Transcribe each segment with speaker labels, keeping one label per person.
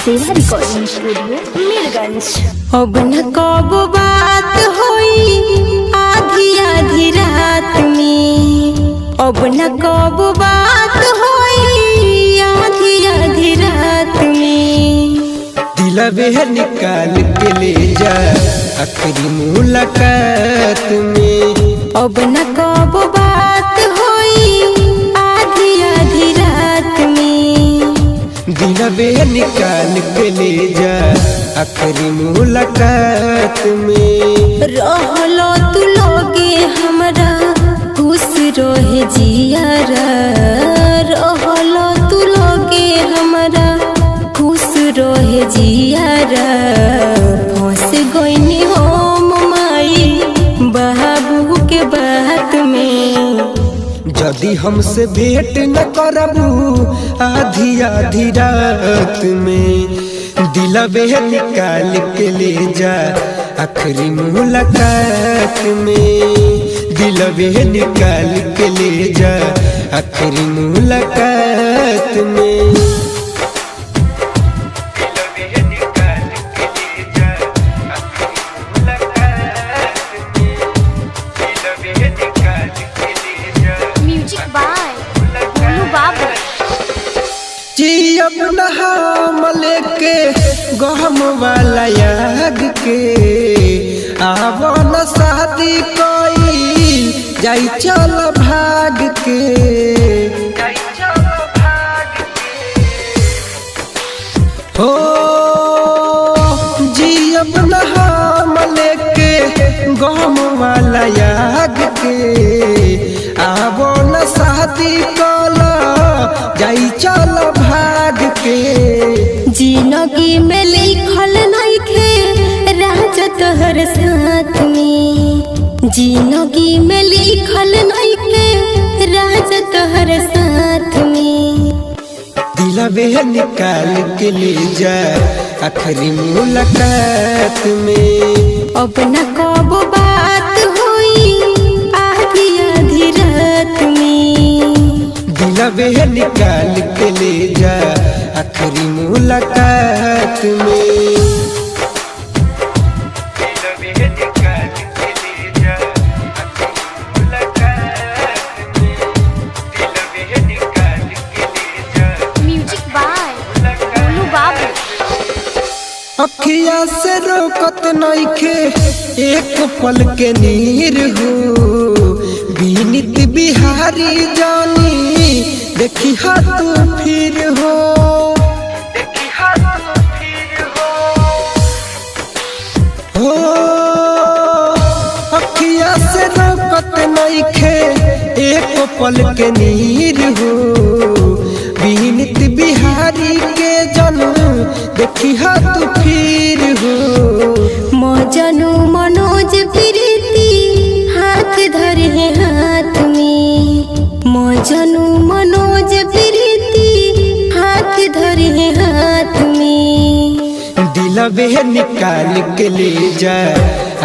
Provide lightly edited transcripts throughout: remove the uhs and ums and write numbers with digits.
Speaker 1: सेवा recording studio Mirganj.
Speaker 2: अब न कब बात होई आधी आधी रात में, अब न कब बात होई आधी आधी रात में।
Speaker 3: दिलवे निकाल के ले जा आखिरी मुलाकात में,
Speaker 2: अब न कब बात होई आधी आधी रात में।
Speaker 3: दिलवे निकाल के ले जा आखिरी मुलाकात में।
Speaker 2: रहलो तू लोगे हमरा खुश रहे जियारा, रहलो तू लोगे हमरा खुश रहे जियारा। फंस गईनी हम माई बाबू के बात में।
Speaker 3: यदि हमसे भेंट न करबू आधी आधी रात में, दिलवे निकाल के ले जा आखिरी मुलाकात में। दिलवे निकाल के ले जा आखिरी मुलाकात में।
Speaker 1: म्यूजिक बाय भोलू बाबू।
Speaker 3: जियब नहाम लेके गहम वाला याद के, आवो न शादी कोई जाई चल भाग के। हो जियब नहाम लेके गहम वाला याद के, आवो न शादी कला जाई चल भाग के।
Speaker 2: जिंदगी में लिखल नइखे राजा तोहर साथ में, जिंदगी में लिखल नइखे राजा तोहर साथ में।
Speaker 3: दिलवे निकाल के ले जा आखिरी मुलाकात में,
Speaker 2: अब न कब बात होई आधी आधी रात में।
Speaker 3: दिलवे निकाल के ले जा आखिरी मुलाकात में।
Speaker 1: म्यूजिक बाय भोलू बाबू।
Speaker 3: अखिया से रोकत नइखे एक पल के नीर हो, बीनित बिहारी जानी देखी तू फिर हो। हो अखिया से रोकत नइखे एक पल के नीर हो, बीनित बिहारी के जन्म देखी तू फिर हो।
Speaker 2: मजनू मनोज प्रीति हाथ धरे हाथ में, मजनू मनोज प्रीति हाथ धरे हाथ में।
Speaker 3: दिलवे निकाल के ले जा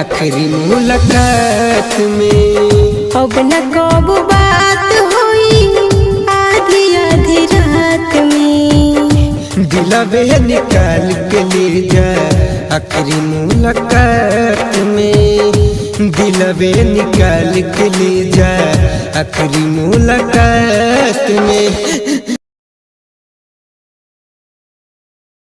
Speaker 3: आखिरी मुलाकात में,
Speaker 2: अब न कब बात होई आधी आधी रात में।
Speaker 3: दिलवे निकाल के ले जा आखिरी मुलाकात में। दिलवे निकाल के ले जा आखिरी मुलाकात में।